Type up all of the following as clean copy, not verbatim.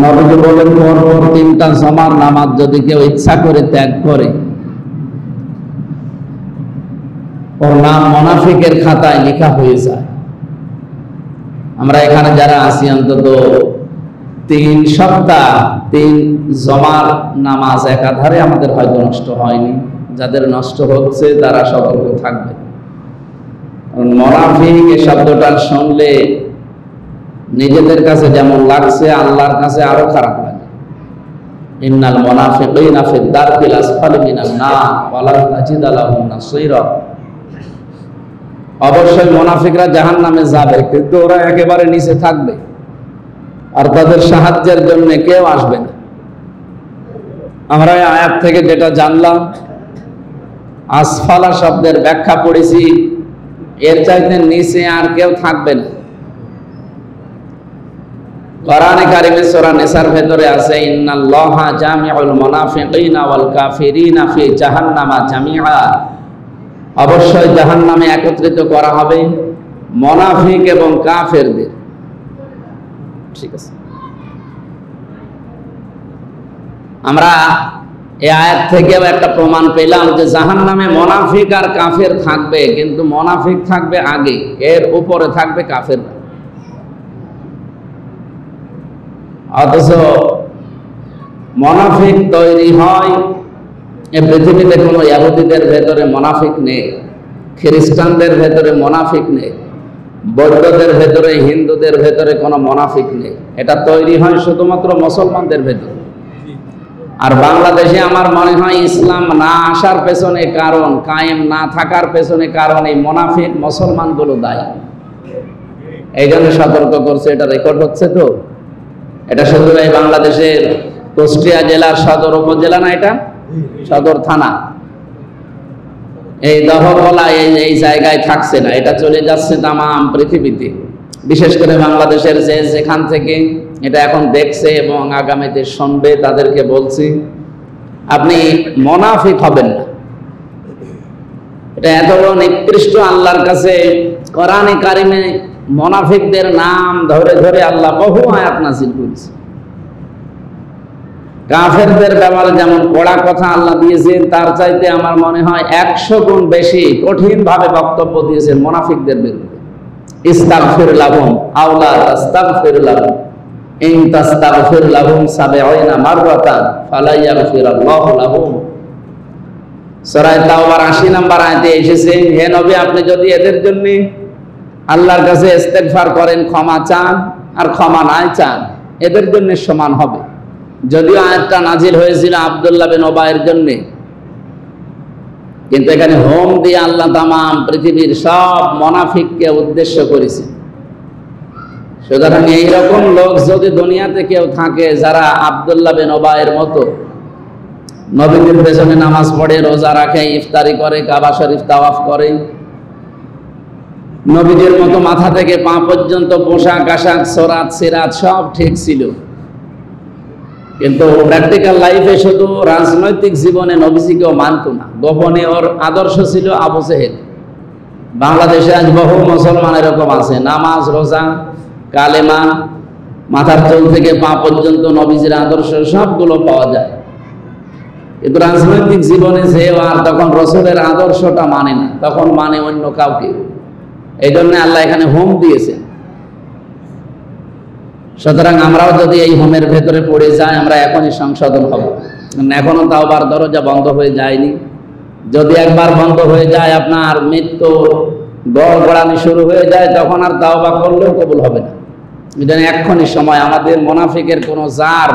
নবীজি বলেন পরপর 3টা জমার নামাজ যদি কেউ ইচ্ছা করে ত্যাগ করে ওর নাম মুনাফিকের খাতায় লেখা হয়ে যায়। আমরা এখানে যারা আছি অন্তত 3 সপ্তাহ 3 জমার নামাজ একাধারে আমাদের হয়তো নষ্ট হয়নি। যাদের নষ্ট হচ্ছে তারা সতর্ক থাকবে। মুনাফিক এই শব্দটা শুনলে নিজেদের কাছে যেমন লাগছে আল্লাহর কাছে আরো খারাপ লাগে। ইন্নাল মুনাফিকিনা ফি দারকিল আসফালি মিনান নার ওয়া লা তাজিদা লাহুম নাসীরা। অবশ্যই মুনাফিকরা জাহান্নামে যাবে, কিন্তু ওরা একেবারে নিচে থাকবে আর তাদের সাহায্যের জন্য কেউ আসবে না। আমরা এই আয়াত থেকে যেটা জানলাম, আসফালা শব্দের ব্যাখ্যা পড়েছি, এর চাইতে নিচে আর কেউ থাকবে না। কোরআনে কারিমে সূরা নিসার ভেতরে আছে ইন্নাল্লাহা জামিউল মুনাফিকিনা ওয়াল কাফিরিনা ফি জাহান্নামা জামিআ। অবশ্যই জাহান্নামে একত্রিত করা হবে মুনাফিক এবং কাফেরদের। ঠিক আছে, আমরা এই আয়াত থেকেও একটা প্রমাণ পেলাম যে জাহান্নামে মুনাফিক আর কাফের থাকবে, কিন্তু মুনাফিক থাকবে আগে, এর উপরে থাকবে কাফেররা। অথচ মুনাফিক তৈরি হয়, এই পৃথিবীতে কোনো ইহুদিদের ভেতরে মুনাফিক নেই, খ্রিস্টানদের ভেতরে মুনাফিক নেই, বৌদ্ধদের ভেতরে, হিন্দুদের ভেতরে কোনো মুনাফিক নেই। এটা তৈরি হয় শুধুমাত্র মুসলমানদের ভেতরে। আর বাংলাদেশে আমার মনে হয় ইসলাম না আসার পেছনে কারণ, কায়েম না থাকার পেছনে কারণ এই মুনাফিক মুসলমানগুলো দায়ী। এই জন্য সতর্ক করছে। এটা রেকর্ড হচ্ছে তো। এটা শুধু এই বাংলাদেশের কুষ্টিয়া জেলার সদর উপজেলা না, এটা সদর থানা, এই দহকলা এই জায়গায় থাকছে না, এটা চলে যাচ্ছে তামাম পৃথিবীতে। বিশেষ করে বাংলাদেশের যেখান থেকে এটা এখন দেখছে এবং আগামীতে শুনবে তাদেরকে বলছি, আপনি মুনাফিক হবেন না। এটা এত বড় নিকৃষ্ট আল্লাহর কাছে কোরআনে কারিমে মুনাফিকদের নাম ধরে ধরে আল্লাহ বহু আয়াত নাযিল করেছে। কাফেরদের ব্যাপারে যেমন কড়া কথা আল্লাহ দিয়েছেন, তার চাইতে আমার মনে হয় 100 গুণ বেশি কঠিন ভাবে বক্তব্য দিয়েছেন মুনাফিকদের বিরুদ্ধে। ইস্তাগফির লাহুম আও লা তাস্তাগফির লাহুম ইন তাস্তাগফির লাহুম 70 মাররাতান ফালা ইয়াগফিরুল্লাহু লাহুম। সূরা তাওবার 80 নম্বর আয়াতে এসেছে, হে নবী আপনি যদি এদের জন্য আল্লাহর কাছে ইস্তেগফার করেন, ক্ষমা চান আর ক্ষমা না চান, এদের জন্য সমান হবে। যদিও আয়াতটা নাজিল হয়েছিল আব্দুল্লাহ বিন উবাইয়ের জন্য, কিন্তু এখানে হোম দিয়ে আল্লাহ তামাম পৃথিবীর সব মুনাফিককে উদ্দেশ্য করেছে। সুতরাং এইরকম লোক যদি দুনিয়াতে কেউ থাকে যারা আব্দুল্লাহ বিন উবাইয়ের মতো নবীর পেছনে নামাজ পড়ে, রোজা রাখে, ইফতারি করে, কাবা শরীফ তাওয়াফ করে, নবীদের মতো মাথা থেকে পা পর্যন্ত পোশাক আশাক সরাত সিরাত সব ঠিক ছিল, কিন্তু প্র্যাকটিক্যাল লাইফে শুধু রাজনৈতিক জীবনে নবীজিকেও মানত না। গোপনে ওর আদর্শ ছিল আবু জেহেল। বাংলাদেশে আজ বহু মুসলমান এরকম আছে, নামাজ রোজা কালেমা মাথার চুল থেকে পা পর্যন্ত নবীজির আদর্শ সবগুলো পাওয়া যায়, কিন্তু রাজনৈতিক জীবনে যে আর তখন রসুলের আদর্শটা মানে না, তখন মানে অন্য কাউকে। এই জন্য আল্লাহ এখানে হোম দিয়েছেন। সুতরাং আমরাও যদি এই হোমের ভেতরে পড়ে যাই, আমরা এখনই সংশোধন হব। এখনো তাওবার দরজা বন্ধ হয়ে যায়নি। যদি একবার বন্ধ হয়ে যায়, আপনার মৃত্যু গড়গড়ানি শুরু হয়ে যায়, তখন আর তাওবা করলেও কবুল হবে না। এজন্য এখনই সময়। আমাদের মুনাফিকের কোনো জার,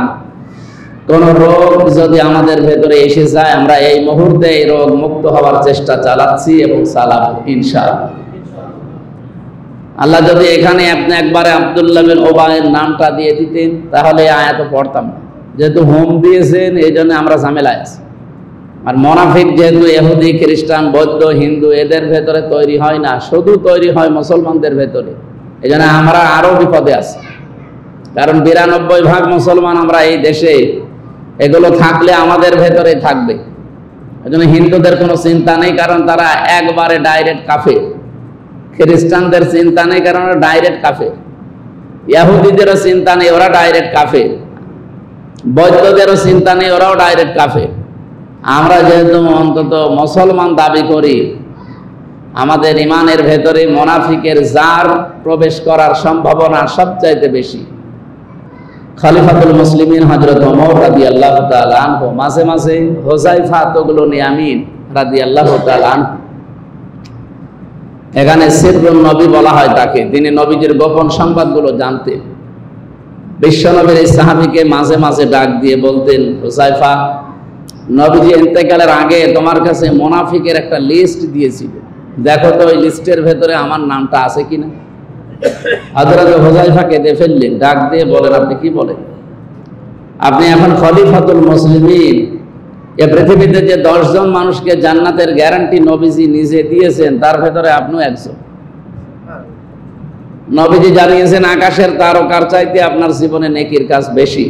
কোন রোগ যদি আমাদের ভেতরে এসে যায়, আমরা এই মুহূর্তে এই রোগ মুক্ত হওয়ার চেষ্টা চালাচ্ছি এবং চালাবো ইনশাআল্লাহ। আল্লাহ যদি এখানে আপনি একবারে আব্দুল্লাহ বিন উবাইয়ের নামটা দিয়ে দিতেন, তাহলে আয়াত পড়তাম না। যেহেতু হোম দিয়েছেন, এই জন্য আমরা ঝামেলায় আছি। আর মুনাফিক যেহেতু ইহুদি, খ্রিস্টান, বৌদ্ধ, হিন্দু এদের ভেতরে তৈরি হয় না, শুধু তৈরি হয় মুসলমানদের ভেতরে। এই জন্য আমরা আরো বিপদে আছি। কারণ 92% মুসলমান আমরা এই দেশে, এগুলো থাকলে আমাদের ভেতরে থাকবে। এই জন্য হিন্দুদের কোনো চিন্তা নেই, কারণ তারা একবারে ডাইরেক্ট কাফের। খ্রিস্টানদের চিন্তা নেই, কারণ ওরা ডাইরেক্ট কাফের। ইহুদিদেরও চিন্তা নেই, ওরা ডাইরেক্ট কাফের। বৌদ্ধদেরও চিন্তা নেই, ওরাও ডাইরেক্ট কাফের। আমরা যেহেতু অন্তত মুসলমান দাবি করি, আমাদের ইমানের ভেতরে মুনাফিকের জার প্রবেশ করার সম্ভাবনা সবচাইতে বেশি। খলিফাতুল মুসলিমিন হযরত ওমর রাদিয়াল্লাহু তাআলা আনহু মাঝে মাঝে হুযায়ফা তুগলুন ইয়ামিন রাদিয়াল্লাহু তাআলা আনহু, এখানে সিররুন নবী বলা হয় তাকে, তিনি নবীজির গোপন সংবাদগুলো জানতেন। বিশ্বনবীর এই সাহাবীকে মাঝে মাঝে ডাক দিয়ে বলতেন, হুযায়ফা, নবীজি ইন্তেকালের আগে তোমার কাছে মুনাফিকের একটা লিস্ট দিয়েছিল, দেখো তো ওই লিস্টের ভেতরে আমার নামটা আছে কিনা। হযরত হুযায়ফা কেঁদে ফেললেন, ডাক দিয়ে বলেন, আপনি কি বলেন? আপনি এখন খলিফাতুল মুসলিমিন, এ পৃথিবীতে যে 10 জন মানুষকে জান্নাতের গ্যারান্টি নবীজি নিজে দিয়েছেন, তার ভেতরে আপনিও একজন। নবীজি জানিয়েছেন আকাশের তারকার চাইতে আপনার জীবনে নেকির কাজ বেশি।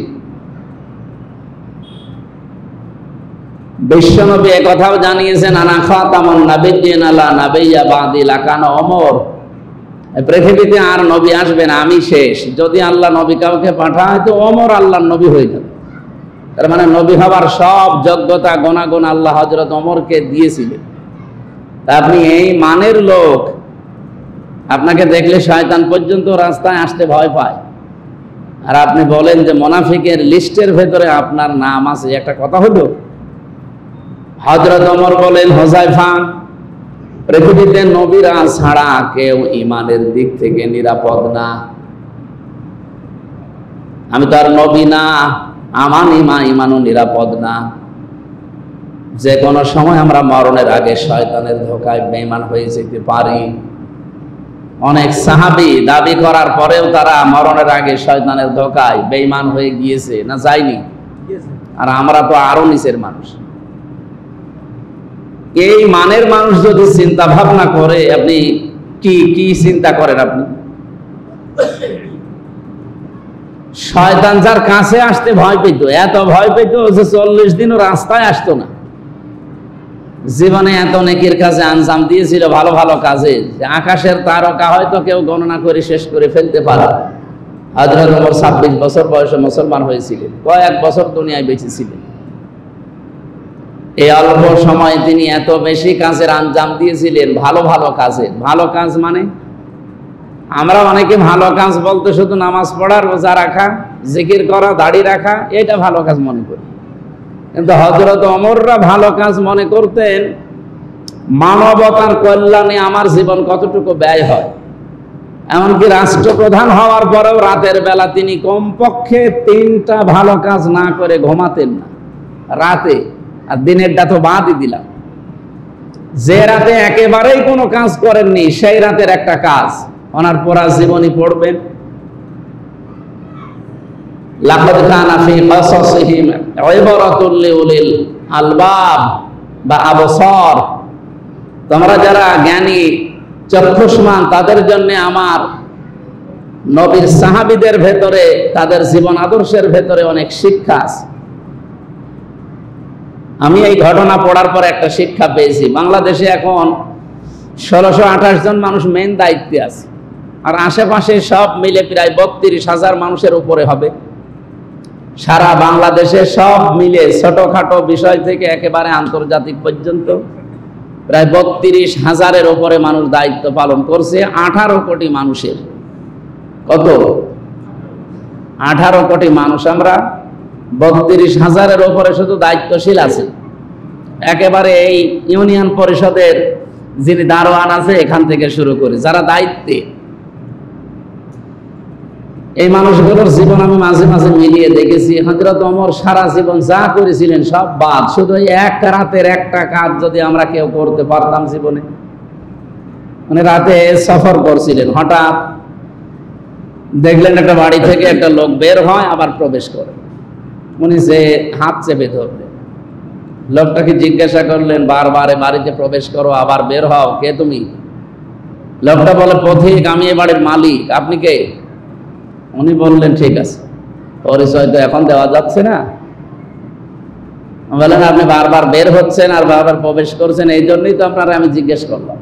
বিশ্বনবী একথাও জানিয়েছেন, আনা খাতামুন নাবিয়্যিন লা নাবিয়্যা বাদি লাকানা ওমর, পৃথিবীতে আর নবী আসবে না, আমি শেষ। যদি আল্লাহ নবী কাউকে পাঠায় তো ওমর আল্লাহর নবী হয়ে যাবে। তার মানে নবী হবার সব যোগ্যতা গুণাগুণ আল্লাহ হযরত ওমরকে দিয়েছিলেন। তা আপনি এই মানের লোক, আপনাকে দেখলে শয়তান পর্যন্ত রাস্তায় আসতে ভয় পায়, আর আপনি বলেন যে মুনাফিকের লিস্টের ভেতরে আপনার নাম আছে, একটা কথা হলো? হযরত ওমর বলেন, হুযায়ফা, পৃথিবীতে নবীরা ছাড়া কেউ ইমানের দিক থেকে নিরাপদ না। আমি তো আর নবী না, আমার ইমানও নিরাপদ না। যে কোনো সময় আমরা মরণের আগে শয়তানের ধোঁকায় বেঈমান হয়ে যেতে পারি। অনেক সাহাবী দাবি করার পরেও তারা মরণের আগে শয়তানের ধোঁকায় বেঈমান হয়ে গিয়েছে, না যায়নি? আর আমরা তো আরো নিচের মানুষ। এই মানের মানুষ যদি চিন্তা ভাবনা করে, আপনি কি কি চিন্তা করেন? আপনি শয়তান যার কাছে আসতে ভয় পেত, এত ভয় পেত যে 40 দিনও রাস্তায় আসতো না। জীবনে এত নেকির কাজে আঞ্জাম দিয়েছিল, ভালো ভালো কাজে, যে আকাশের তারকা হয়তো কেউ গণনা করে শেষ করে ফেলতে পারে। হযরত ওমর 26 বছর বয়সে মুসলমান হয়েছিলেন, কয়েক বছর দুনিয়ায় বেঁচে ছিলেন। এই অল্প সময়ে তিনি এত বেশি কাজের আঞ্জাম দিয়েছিলেন, ভালো ভালো কাজে। ভালো কাজ মানে আমরা অনেকে ভালো কাজ বলতে শুধু নামাজ পড়া, রোজা রাখা, জিকির করা, দাড়ি রাখা, এটা ভালো কাজ মনে করি। কিন্তু হযরত ওমররা ভালো কাজ মনে করতেন মানবতার কল্যাণে আমার জীবন কতটুকু ব্যয় হয়। এমনকি রাষ্ট্রপ্রধান হওয়ার পরেও রাতের বেলা তিনি কমপক্ষে 3টা ভালো কাজ না করে ঘুমাতেন না রাতে। আর দিনেরটা তো বাদই দিলাম, যে রাতে একেবারেই কোনো কাজ করেননি সেই রাতের একটা কাজ ওনার পুরা জীবনী পড়বেন। লাকাদ কানা ফি কাসাসিহিম ইবরাতুল লিউলিল আলবাব বা আবসার, তোমরা যারা জ্ঞানী চক্ষুষ্মান তাদের জন্য আমার নবীর সাহাবীদের ভেতরে, তাদের জীবন আদর্শের ভেতরে অনেক শিক্ষা আছে। আমি এই ঘটনা পড়ার পর একটা শিক্ষা পেয়েছি। বাংলাদেশে এখন 1628 জন মানুষ মেন দায়িত্বে আছে, আর আশেপাশে সব মিলে প্রায় 32,000 মানুষের উপরে হবে। সারা বাংলাদেশে সব মিলে ছোটখাটো বিষয় থেকে একেবারে আন্তর্জাতিক পর্যন্ত প্রায় 32,000-এর উপরে মানুষ দায়িত্ব পালন করছে। 18 কোটি মানুষের, কত? 18 কোটি মানুষ। আমরা 32,000-এর উপরে শুধু দায়িত্বশীল আছে। একেবারে এই ইউনিয়ন পরিষদের যিনি দারোয়ান আছে এখান থেকে শুরু করে যারা দায়িত্বে, এই মানুষগুলোর জীবন আমি মাঝে মাঝে মিলিয়ে দেখেছি। হযরত ওমর সারা জীবন যা করেছিলেন সব বাদ, শুধু এক রাতের একটা কাজ যদি আমরা কেউ করতে পারতাম জীবনে। মানে রাতে সফর করছিলেন, হঠাৎ দেখলেন একটা বাড়ি থেকে একটা লোক বের হয় আবার প্রবেশ করে, উনি যে হাত চেপে ধরলেন। লোকটাকে জিজ্ঞাসা করলেন, বারবার বাড়িতে প্রবেশ করো আবার বের হও, কে তুমি? লোকটা বলে, পথিক, আমি এ বাড়ির মালিক, আপনি কে? উনি বললেন, ঠিক আছে, পরিচয় তো এখন দেওয়া যাচ্ছে না। বললেন, আপনি বারবার বের হচ্ছেন আর বারবার প্রবেশ করছেন, এই জন্যই তো আপনারা আমি জিজ্ঞেস করলাম।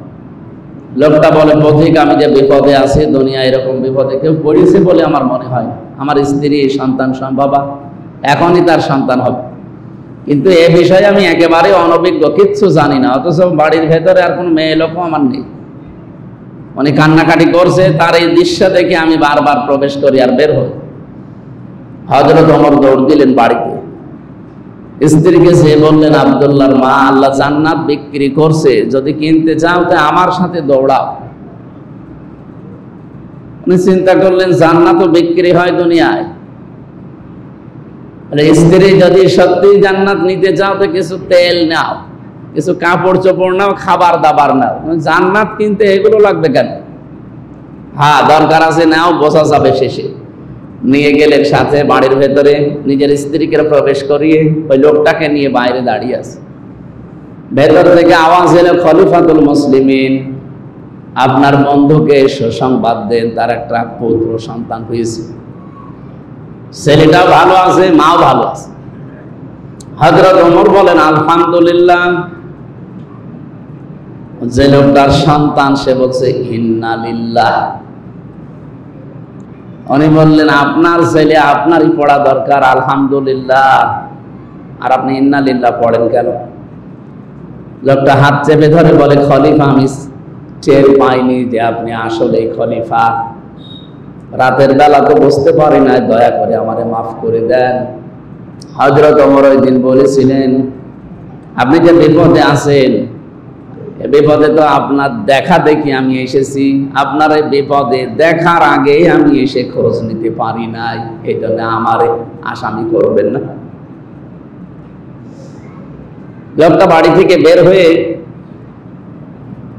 লোকটা বলে, পথিক, আমি যে বিপদে আছি, দুনিয়া এরকম বিপদে কেউ পড়েছে বলে আমার মনে হয় না। আমার স্ত্রী, সন্তান, বাবা এখনই তার সন্তান হবে। কিন্তু এ বিষয়ে আমি একেবারে অনভিজ্ঞ, কিচ্ছু জানি না। অথচ বাড়ির ভেতরে আর কোনো মেয়ে লোকও আমার নেই। উনি কান্নাকাটি করছে, তার এই দৃশ্য দেখে আমি বারবার প্রবেশ করি আর বের হই। হযরত ওমর দৌড় দিলেন বাড়িতে, স্ত্রীকে সে বললেন, আব্দুল্লাহর মা, আল্লাহ জান্নাত বিক্রি করছে, যদি কিনতে চাও তো আমার সাথে দৌড়াও। উনি চিন্তা করলেন, জান্নাতও বিক্রি হয় দুনিয়ায়, স্ত্রী যদি সত্যি জান্নাত নিতে চাও তো কিছু তেল নাও, কিছু কাপড় চোপড় নাও, খাবার দাবার নাও, জান্নাত কিনতে এগুলো লাগবে কেন? হ্যাঁ, দরকার আছে, নাও, বোঝা যাবে শেষে। নিয়ে গেলেন সাথে বাড়ির ভেতরে, নিজের স্ত্রীকে প্রবেশ করিয়ে ওই লোকটাকে নিয়ে বাইরে দাঁড়িয়ে আছে। ভেতর থেকে আওয়াজ এলো, খলিফাতুল মুসলিমিন, আপনার বন্ধুকে সুসংবাদ দেন, তার একটা পুত্র সন্তান হয়েছে, ছেলেটাও ভালো আছে, মাও ভালো আছে। হযরত ওমর বলেন, আলহামদুলিল্লাহ। যে লোকটার সন্তান সে বলছে ইন্না লিল্লাহ। উনি বললেন, আপনার ছেলে আপনারই পড়া দরকার আলহামদুলিল্লাহ, আর আপনি ইন্না লিল্লাহ পড়েন কেন? লোকটা হাত চেপে ধরে বলে, খলিফা, আমি টের পাইনি যে আপনি আসলেই খলিফা। রাতের বেলা তো বুঝতে পারি না, দয়া করে আমারে মাফ করে দেন। হযরত ওমর ওই দিন বলেছিলেন, আপনি যে বিপদে আছেন, বিপদে তো আপনার দেখা দেখি আমি এসেছি, আপনার এই বিপদে দেখার আগে আমি এসে খোঁজ নিতে পারি নাই, এই জন্য আমারে আসামি করবেন না। লোকটা বাড়ি থেকে বের হয়ে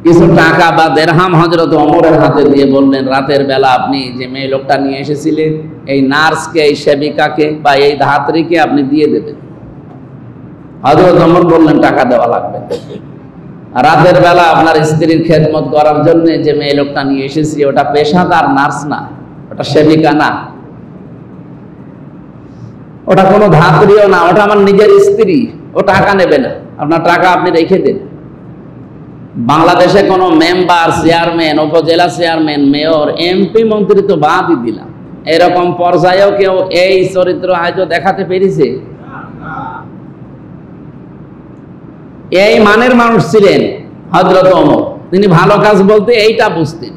কিছু টাকা বা দেরহাম হযরত ওমরের হাতে দিয়ে বললেন, রাতের বেলা আপনি যে মেয়ে লোকটা নিয়ে এসেছিলেন, এই নার্সকে, এই সেবিকাকে বা এই ধাত্রীকে আপনি দিয়ে দেবেন। হযরত ওমর বললেন, টাকা দেওয়া লাগবে। রাতের বেলা আপনার স্ত্রীর খেদমত করার জন্য যে মেয়ে লোকটা নিয়ে এসেছি, ওটা পেশাদার নার্স না, ওটা সেবিকা না, ওটা কোনো ধাত্রীও না, ওটা আমার নিজের স্ত্রী, ও টাকা নেবে না, আপনার টাকা আপনি রেখে দেন। বাংলাদেশে কোনো মেম্বার, চেয়ারম্যান, উপজেলা চেয়ারম্যান, মেয়র, এমপি, মন্ত্রী তো বাদই দিলাম, এরকম পর্যায়েও কেউ এই চরিত্র আজও দেখাতে পেরেছে? এই মানের মানুষ ছিলেন হযরত ওমর। তিনি ভালো কাজ বলতে এইটা বুঝতেন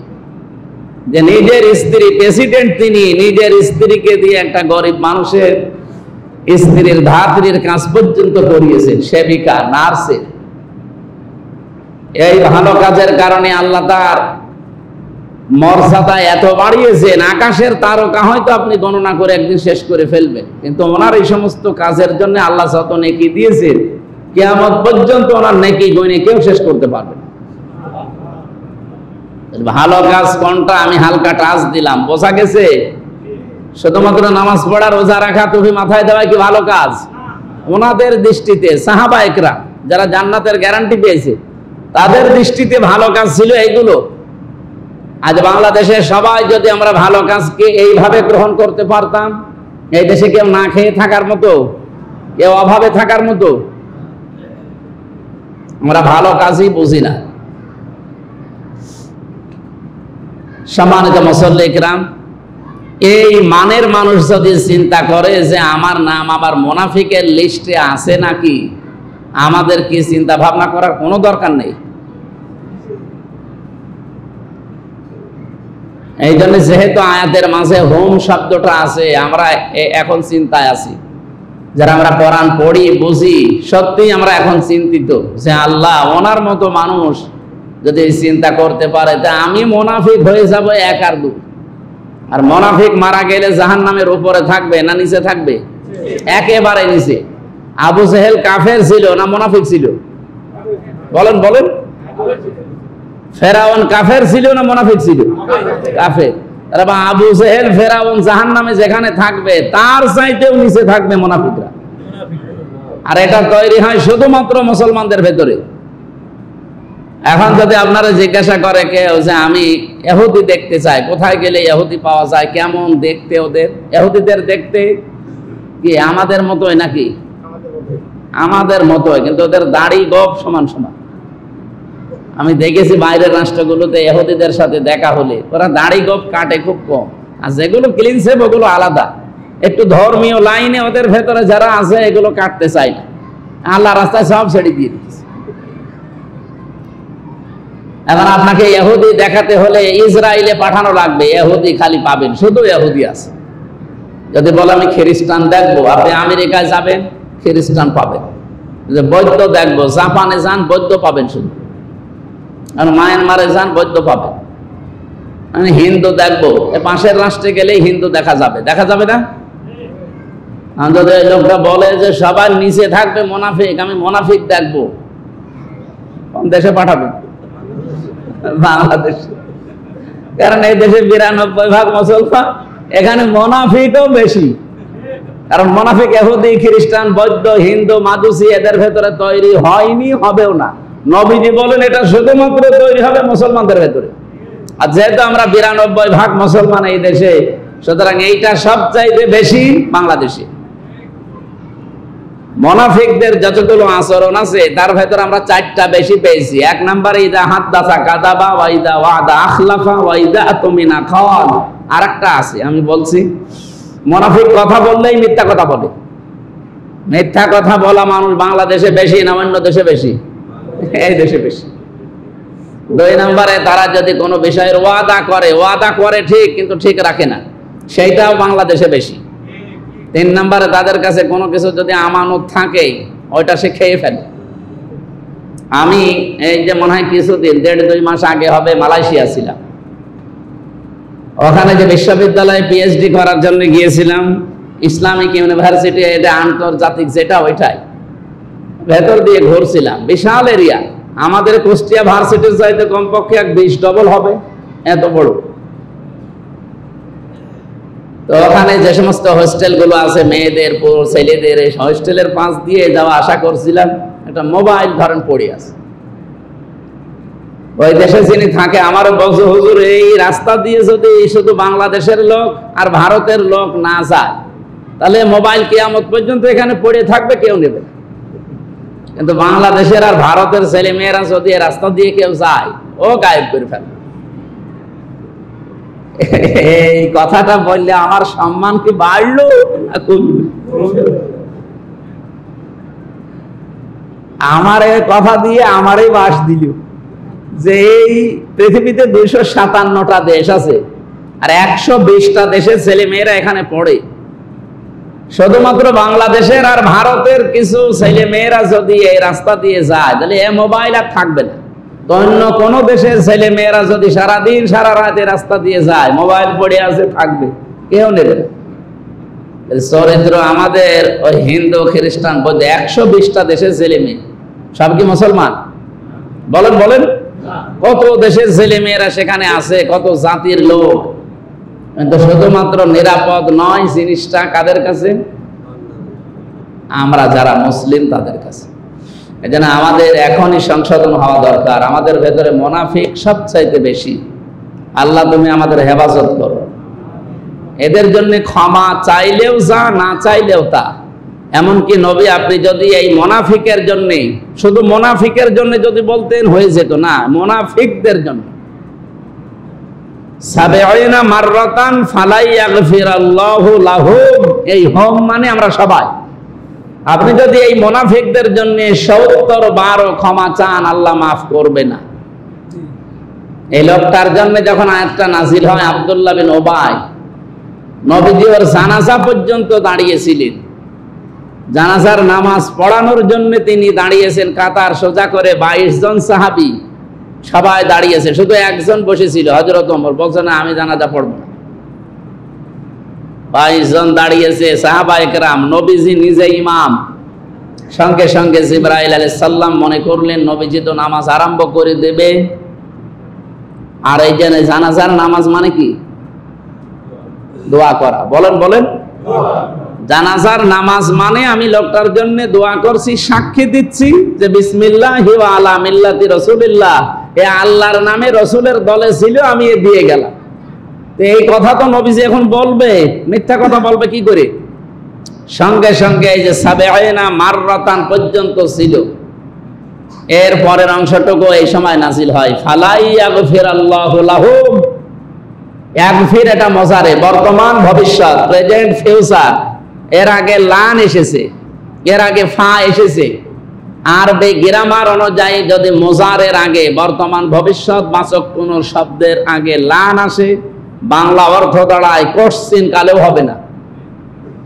যে নিজের স্ত্রী প্রেসিডেন্ট, তিনি নিজের স্ত্রীকে দিয়ে একটা গরিব মানুষের স্ত্রীর ধাত্রীর কাজ পর্যন্ত করিয়েছেন, সেবিকা, নার্সের। এই ভালো কাজের কারণে আল্লাহ তার মর্যাদা এত বাড়িয়েছেন, আকাশের তারকা হয়তো আপনি গণনা করে একদিন শেষ করে ফেলবেন, কিন্তু ওনার এই সমস্ত কাজের জন্য আল্লাহ যত নেকি দিয়েছেন, কিয়ামত পর্যন্ত ওনার নেকি গণে কেউ শেষ করতে পারবে না। ভালো কাজ কোনটা আমি হালকা টাচ দিলাম, বোঝা গেছে? শুধুমাত্র নামাজ পড়া, রোজা রাখা, টুপি মাথায় দেওয়া কি ভালো কাজ? ওনাদের দৃষ্টিতে, সাহাবা একরাম যারা জান্নাতের গ্যারান্টি পেয়েছে, তাদের দৃষ্টিতে ভালো কাজ ছিল এইগুলো। আজ বাংলাদেশে সবাই যদি আমরা ভালো কাজকে এইভাবে গ্রহণ করতে পারতাম, এই দেশে কেউ না খেয়ে থাকার মতো, কেউ অভাবে থাকার মতো। আমরা ভালো কাজই বুঝি না। সম্মানিত মুসল্লি ইকরাম, এই মানের মানুষ যদি চিন্তা করে যে আমার নাম আবার মুনাফিকের লিস্টে আছে নাকি, আমাদের কি চিন্তা ভাবনা করার কোনো দরকার নেই। এই জন্য যেহেতু আয়াতের মাঝে হোম শব্দটা আছে, আমরা এখন চিন্তায় আছি। যারা আমরা কোরআন পড়ি, বুঝি, সত্যি আমরা এখন চিন্তিত যে আল্লাহ, ওনার মতো মানুষ যদি চিন্তা করতে পারে, তা আমি মুনাফিক হয়ে যাব এক আর দুই। আর মুনাফিক মারা গেলে জাহান্নামের উপরে থাকবে না নিচে থাকবে? একেবারে নিচে। আবু জেহেল কাফের ছিল না মুনাফিক ছিল? বলেন বলেন। ফেরাউন কাফের ছিল না মুনাফিক ছিল? কাফের। আবু জেহেল, ফেরাউন জাহান্নামে যেখানে থাকবে, তার চাইতেও নিচে থাকবে মুনাফিকরা। আর এটা তৈরি হয় শুধুমাত্র মুসলমানদের ভেতরে। এখন যদি আপনারা জিজ্ঞাসা করে কেউ যে আমি ইহুদি দেখতে চাই, কোথায় গেলে ইহুদি পাওয়া যায়, কেমন দেখতে ওদের? ইহুদিদের দেখতে কি আমাদের মতোই নাকি? আমাদের মতোই, কিন্তু ওদের দাড়ি গোঁফ সমান সমান। আমি দেখেছি বাইরের রাষ্ট্রগুলোতে ইহুদিদের সাথে দেখা হলে ওরা দাড়ি গোঁফ কাটে খুব কম, আর যেগুলো ক্লিন শেভ ওগুলো আলাদা। একটু ধর্মীয় লাইনে ওদের ভেতরে যারা আছে এগুলো কাটতে চায় না, আল্লাহ রাস্তায় সব ছেড়ে দিয়ে দিচ্ছে। এখন আপনাকে ইহুদি দেখাতে হলে ইসরায়েলে পাঠানো লাগবে, ইহুদি খালি পাবেন, শুধু ইহুদি আছে। যদি বলে আমি খ্রিস্টান দেখবো, আপনি আমেরিকায় যাবেন খ্রিস্টান পাবেন, বৌদ্ধ দেখবো, জাপানে যান বৌদ্ধ পাবেন শুধু, আর মায়ানমারে যান বৌদ্ধ পাবেন। মানে হিন্দু দেখবো, পাশের রাষ্ট্রে গেলেই হিন্দু দেখা যাবে, দেখা যাবে না? যদি এই লোকটা বলে যে সবার নিচে থাকবে মোনাফিক, আমি মোনাফিক দেখবো, কোন দেশে পাঠাবে? বাংলাদেশ। কারণ এই দেশে 92% মুসলমান, এখানে মোনাফিকও বেশি। কারণ মোনাফিক ইহুদি, খ্রিস্টান, বৌদ্ধ, হিন্দু, মাজুসি এদের ভেতরে তৈরি হয়নি, হবেও না। নবীজি বলেন এটা শুধুমাত্র তৈরি হবে মুসলমানদের ভেতরে। আর যেহেতু আমরা 92% মুসলমান এই দেশে, সুতরাং এইটা সবচাইতে বেশি বাংলাদেশে। মুনাফিকদের যতগুলো আচরণ আছে তার ভেতরে আমরা 4টা বেশি পেয়েছি। 1 নম্বরে ইদা হাদাসা কাযাবা ওয়া ইদা ওয়াদা আখলাফা ওয়া ইদা আতুমিনা খান। আরেকটা আছে, আমি বলছি, মুনাফিক কথা বললেই মিথ্যা কথা বলে। মিথ্যা কথা বলা মানুষ বাংলাদেশে বেশি না অন্য দেশে বেশি? এই দেশে বেশি। 2 নম্বরে তারা যদি কোনো বিষয়ের ওয়াদা করে ঠিক, কিন্তু ঠিক রাখে না, সেইটাও বাংলাদেশে বেশি। 3 নম্বরে তাদের কাছে কোনো কিছু যদি আমানত থাকে ওইটা সে খেয়ে ফেলে। আমি এই যে মনে হয় কিছুদিন 1.5-2 মাস আগে হবে মালয়েশিয়া ছিলাম, ওখানে যে বিশ্ববিদ্যালয়ে পিএইচডি করার জন্য গিয়েছিলাম, ইসলামিক ইউনিভার্সিটি, এটা আন্তর্জাতিক যেটা, ওইটাই ভেতর দিয়ে ঘুরছিলাম। বিশাল এরিয়া, আমাদের কুষ্টিয়া ভার্সিটির চাইতে কমপক্ষে 20 ডবল হবে, এত বড়। তো ওখানে যে সমস্ত হোস্টেলগুলো আছে মেয়েদের, ছেলেদের, এই হোস্টেলের পাশ দিয়ে যাওয়া আসা করছিলাম, একটা মোবাইল ধরেন পড়ে আছে। ওই দেশে যিনি থাকে আমারও বলছে, হুজুর এই রাস্তা দিয়ে যদি শুধু বাংলাদেশের লোক আর ভারতের লোক না যায়, তাহলে মোবাইল কিয়ামত পর্যন্ত এখানে পড়ে থাকবে, কেউ নেবে না। কিন্তু বাংলাদেশের আর ভারতের ছেলে মেয়েরা যদি রাস্তা দিয়ে কেউ যায়, ও গায়েব করে ফেলে। এই কথাটা বললে আমার সম্মান কি বাড়লো না কমলো? আমার এই কথা দিয়ে আমারই বাস দিল যে এই পৃথিবীতে 257টা দেশ আছে, আর 120টা দেশের ছেলে মেয়েরা এখানে পড়ে। শুধুমাত্র বাংলাদেশের আর ভারতের কিছু ছেলে মেয়েরা যদি এই রাস্তা দিয়ে যায়, তাহলে এ মোবাইল আর থাকবে না। তো অন্য কোন দেশের ছেলে মেয়েরা যদি সারাদিন সারা রাত এই রাস্তা দিয়ে যায়, মোবাইল পড়ে আছে, থাকবে, কেউ নেবে না। চরিত্র আমাদের ওই হিন্দু, খ্রিস্টান, বৌদ্ধ 120টা দেশের ছেলে মেয়ে সব কি মুসলমান? বলেন বলেন, কত দেশের ছেলে মেয়েরা সেখানে আছে, কত জাতির লোক। কিন্তু শুধুমাত্র নিরাপদ নয় জিনিসটা কাদের কাছে? আমরা যারা মুসলিম তাদের কাছে। এজন্য আমাদের এখনই সংশোধন হওয়া দরকার। আমাদের ভেতরে মুনাফিক সবচাইতে বেশি। আল্লাহ তুমি আমাদের হেফাজত করো। এদের জন্য ক্ষমা চাইলেও যা, না চাইলেও তা। এমনকি নবী আপনি যদি এই মুনাফিকের জন্য, শুধু মুনাফিকের জন্য যদি বলতেন হয়ে যেত না, মুনাফিকদের জন্য 70 মাররাতান ফালাই ইয়াগফিরাল্লাহু লাহুম। এই হোম মানে আমরা সবাই। আপনি যদি এই মুনাফিকদের জন্য 70 বার ক্ষমা চান, আল্লাহ মাফ করবে না। এই লোকটার জন্য যখন আয়াতটা নাযিল হয়, আব্দুল্লাহ বিন উবাই, নবীজি ওর জানাজা পর্যন্ত দাঁড়িয়েছিলেন। জানাজার নামাজ পড়ানোর জন্য তিনি দাঁড়িয়েছেন, কাতার সোজা করে 22 জন সাহাবী সবাই দাঁড়িয়েছে, শুধু একজন বসেছিল, হযরত ওমর। বলছে না, আমি জানাজা পড়বো না। 22 জন দাঁড়িয়েছে, সাহাবায়ে কেরাম, নবীজি নিজে ইমাম। সঙ্গে সঙ্গে জিবরাইল আলাইহিস সালাম মনে করলেন নবীজি তো নামাজ আরম্ভ করে দেবে। আর এই যে জানাজার নামাজ মানে কি? দোয়া করা। বলেন বলেন, জানাজার নামাজ মানে আমি লোকটার জন্য দোয়া করছি, সাক্ষী দিচ্ছি যে বিসমিল্লাহি ওয়া আলা মিল্লাতি রাসূলিল্লাহ, এ আল্লাহর নামে রাসূলের দলে ছিল, আমি এ দিয়ে গেলাম। তো এই কথা তো নবীজি এখন বলবে, মিথ্যা কথা বলবে কি করে? সঙ্গে সঙ্গে এই যে 70 মাররাতান পর্যন্ত ছিল। এর পরের অংশটুকু এই সময় নাযিল হয়, ফালাই ইয়াগফিরাল্লাহু লাহুম। এক ফির এটা মজারে, বর্তমান ভবিষ্যৎ, প্রেজেন্ট ফিউচার। এর আগে লান এসেছে, এর আগে ফা এসেছে। আরবি গ্রামার অনুযায়ী যদি মোজারের আগে বর্তমান ভবিষ্যৎ বাচক কোন শব্দের আগে লান আসে, বাংলা অর্থ দাঁড়ায় কোশ্চিন কালেও হবে না।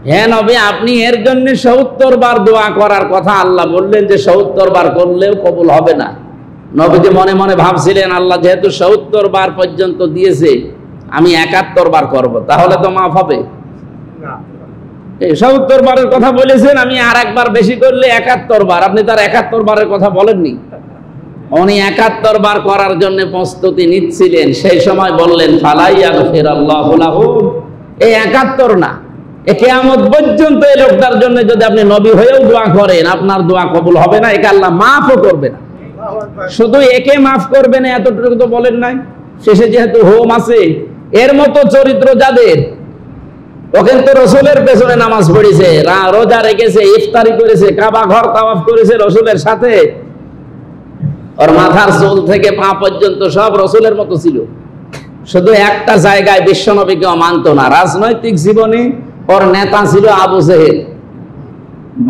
হে নবী, আপনি এর জন্য ৭০ বার দোয়া করার কথা আল্লাহ বললেন যে ৭০ বার করলেও কবুল হবে না। নবীজি মনে মনে ভাবছিলেন, আল্লাহ যেহেতু ৭০ বার পর্যন্ত দিয়েছে, আমি ৭১ বার করব, তাহলে তো মাফ হবে। ৭০ বারের কথা বলেছেন, আমি আর একবার বেশি করলে ৭১ বার। আপনি তার ৭১ বারের কথা বলেননি। উনি ৭১ বার করার জন্য প্রস্তুতি নিচ্ছিলেন, সেই সময় বললেন ফালাইয়াগফিরাল্লাহু লাহু। এই ৭১ না, এ কিয়ামত পর্যন্ত এই লোকটার জন্য যদি আপনি নবী হয়েও দোয়া করেন, আপনার দোয়া কবুল হবে না, একে আল্লাহ মাফও করবে না। শুধু একে মাফ করবে না এতটুকু তো বলেন নাই। শেষে যেহেতু হোম আছে, এর মতো চরিত্র যাদের, ও কিন্তু রসুলের পেছনে নামাজ পড়েছে, রোজা রেখেছে, ইফতারি করেছে, কাবা ঘর তাওয়াফ করেছে রসুলের সাথে, ওর মাথার চুল থেকে পা পর্যন্ত সব রসুলের মতো ছিল। শুধু একটা জায়গায় বিশ্বনবীকে মানত না, রাজনৈতিক জীবনে ওর নেতা ছিল আবু জেহেল।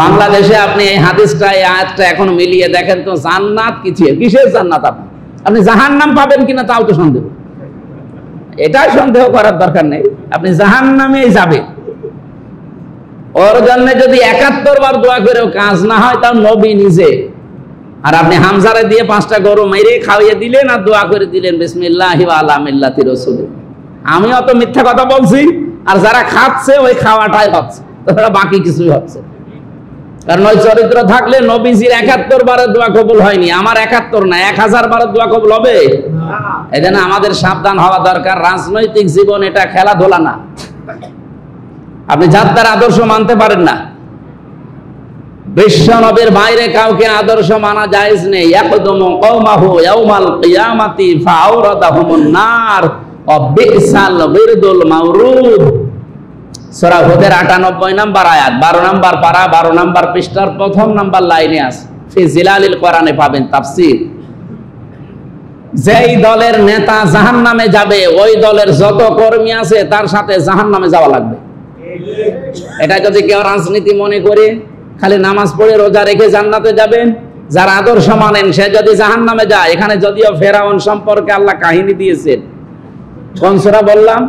বাংলাদেশে আপনি এই হাদিসটা, এই আয়াতটা এখন মিলিয়ে দেখেন তো, জান্নাত কিসের জান্নাত? আপনি জাহান্নাম পাবেন কিনা তাও তো সন্দেহ। এটাই সন্দেহ করার দরকার নেই, আপনি জাহান্নামেই যাবেন। ওর জন্য যদি ৭১ বার দোয়া করেও কাজ না হয়, তাও নবী নিজে। আর আপনি হামজারে দিয়ে 5টা গরু মেরে খাওয়িয়ে দিলেন আর দোয়া করে দিলেন বিসমিল্লাহি ওয়া আলা মিল্লাতি রাসূল। আমি অত মিথ্যা কথা বলছি, আর যারা খাচ্ছে ওই খাওয়াটাই হচ্ছে, তারা বাকি কিছুই হচ্ছে। কারণ ওই চরিত্র থাকলে নবীজির ৭১ বারের দোয়া কবুল হয়নি, আমার ৭১ না ১০০০ বারের দোয়া কবুল হবে। এই জন্য আমাদের সাবধান হওয়া দরকার। রাজনৈতিক জীবন এটা খেলাধুলা না। আপনি যার তার আদর্শ মানতে পারেন না। বিশ্ব নবীর বাইরে কাউকে আদর্শ মানা জায়েজ নেই। ইয়াকদুমু কওমাহু ইয়াউমাল কিয়ামাতি ফাআওরাদাহুমুন নার ওয়া বিসাল বিরদুল মাওরুদ। সূরা হুদের ৯৮ নম্বর আয়াত, ১২ নম্বর পারা, ১২ নম্বর পৃষ্ঠার ১ম নম্বর লাইনে আছে। ফি জিলালিল কোরআনে পাবেন তাফসীর। যেই দলের নেতা জাহান্নামে যাবে, ওই দলের যত কর্মী আছে তার সাথে জাহান্নামে যাওয়া লাগবে। এটা যদি কেউ রাজনীতি মনে করে খালি নামাজ পড়ে রোজা রেখে জান্নাতে যাবেন, যার আদর্শ মানেন সে যদি জাহান্নামে যায়, এখানে যদিও ফেরাউন সম্পর্কে আল্লাহ কাহিনী দিয়েছেন, কোন সূরা বললাম?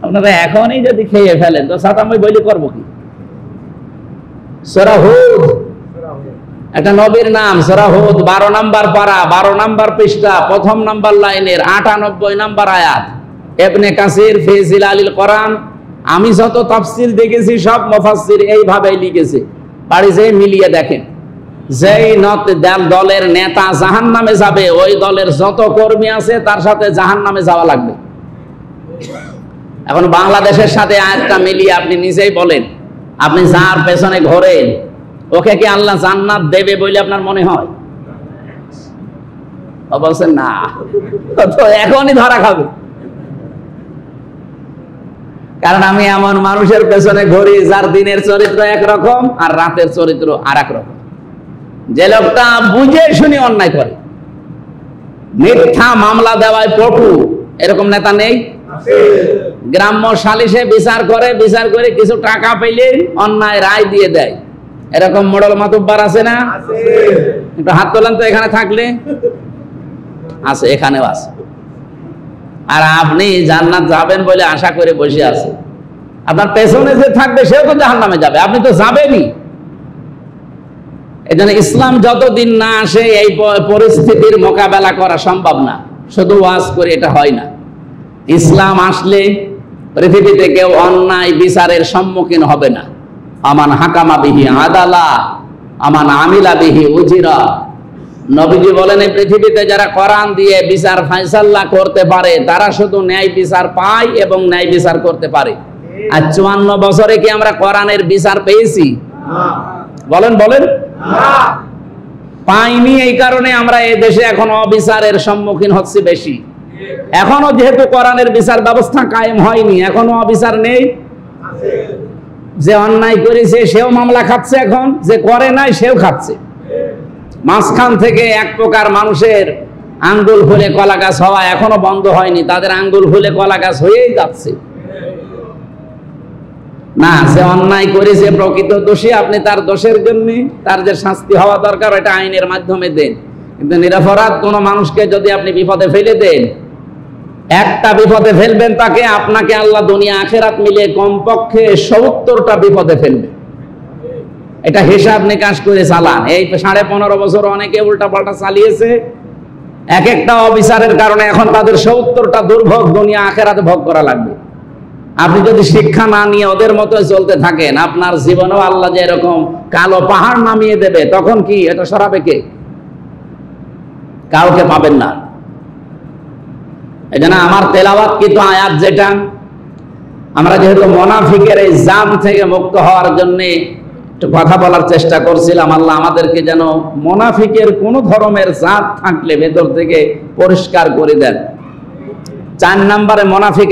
আপনারা এখনই যদি খেয়ে ফেলেন তো সাতামই বলি করবো কি? সূরা হুদ, একটা নবীর নাম, সূরা হুদ ১২ নম্বর পারা, ১২ নম্বর পৃষ্ঠা, ১ম নম্বর লাইনের ৯৮ নম্বর আয়াত। ইবনে কাসির ফি জিলালিল কোরআন, আমি যত তাফসীর দেখেছি সব মুফাসসির এইভাবেই লিখেছে, বাড়ি যেয়ে মিলিয়ে দেখেন। যেই দলের নেতা জাহান্নামে যাবে, ওই দলের যত কর্মী আছে তার সাথে জাহান্নামে যাওয়া লাগবে। এখন বাংলাদেশের সাথে আয়াতটা মিলিয়ে আপনি নিজেই বলেন, আপনি যার পেছনে ঘোরেন ওকে কি আল্লাহ জান্নাত দেবে বলে আপনার মনে হয়? বলছেন না, তো এখনই ধরা খাবে। কারণ আমি এমন মানুষের পেছনে ঘুরি যার দিনের চরিত্র একরকম আর রাতের চরিত্র আর এক রকম। যে লোকটা বুঝে শুনে অন্যায় করে, মিথ্যা মামলা দেওয়ায় পটু, এরকম নেতা নেই? গ্রাম্য সালিশে বিচার করে, বিচার করে কিছু টাকা পেলে অন্যায় রায় দিয়ে দেয়, এরকম মোড়ল মাতুব্বার আছে না? একটু হাত তোলেন তো এখানে থাকলে। আছে, এখানেও আছে। আর আপনি জান্নাত যাবেন বলে আশা করে বসে আছে, আপনার পেছনে যে থাকবে সেও তো জাহান্নামে যাবে, আপনি তো যাবেনই। এজন্য ইসলাম যতদিন না আসে এই পরিস্থিতির মোকাবেলা করা সম্ভব না। শুধু ওয়াজ করে এটা হয় না। ইসলাম আসলে পৃথিবীতে কেউ অন্যায় বিচারের সম্মুখীন হবে না। আমান হাকামা বিহি আদালা, আমান আমিলা বিহি উজিরা। নবীজি বলেন, এই পৃথিবীতে যারা কোরআন দিয়ে বিচার ফায়সালা করতে পারে তারা শুধু ন্যায় বিচার পায় এবং ন্যায় বিচার করতে পারে। আর ৫৪ বছরে কি আমরা কোরআনের বিচার পেয়েছি? বলেন বলেন, পাইনি। এই কারণে আমরা এই দেশে এখন অবিচারের সম্মুখীন হচ্ছে বেশি। এখনো যেহেতু কোরআনের বিচার ব্যবস্থা কায়েম হয়নি, এখনো অবিচার নেই। যে অন্যায় করেছে সেও মামলা খাচ্ছে, এখন যে করে নাই সেও খাচ্ছে। মাঝখান থেকে এক প্রকার মানুষের আঙ্গুল ফুলে কলা গাছ হওয়া এখনো বন্ধ হয়নি, তাদের আঙ্গুল ফুলে কলা গাছ হয়েই যাচ্ছে। না, সে অন্যায় করেছে প্রকৃত দোষী, আপনি তার দোষের জন্য তার যে শাস্তি হওয়া দরকার এটা আইনের মাধ্যমে দেন। কিন্তু নিরপরাধ কোনো মানুষকে যদি আপনি বিপদে ফেলে দেন, একটা বিপদে ফেলবেন তাকে, আপনাকে আল্লাহ দুনিয়া আখেরাত মিলিয়ে কমপক্ষে 70টা বিপদে ফেলবে। এটা হিসাব নিকাশ করে চালান। এই 15.5 বছর অনেকে উল্টা পাল্টা চালিয়েছে, এক একটা অবিচারের কারণে এখন তাদের 70টা দুর্ভোগ দুনিয়া আখেরাতে ভোগ করা লাগবে। আপনি যদি শিক্ষা না নিয়ে ওদের মতো চলতে থাকেন, আপনার জীবনেও আল্লাহ যে এরকম কালো পাহাড় নামিয়ে দেবে, তখন কি এটা সরাবে কে? কাউকে পাবেন না। এই জন্য আমার তেলাওয়াতকৃত আয়াত যেটা, আমরা যেহেতু মুনাফিকের এই জাম থেকে মুক্ত হওয়ার জন্য একটু কথা বলার চেষ্টা করছিলাম, আল্লাহ আমাদেরকে যেন মুনাফিকের কোন ধরনের জাত থাকলে ভেতর থেকে পরিষ্কার করে দেন। 4 নম্বরে মুনাফিক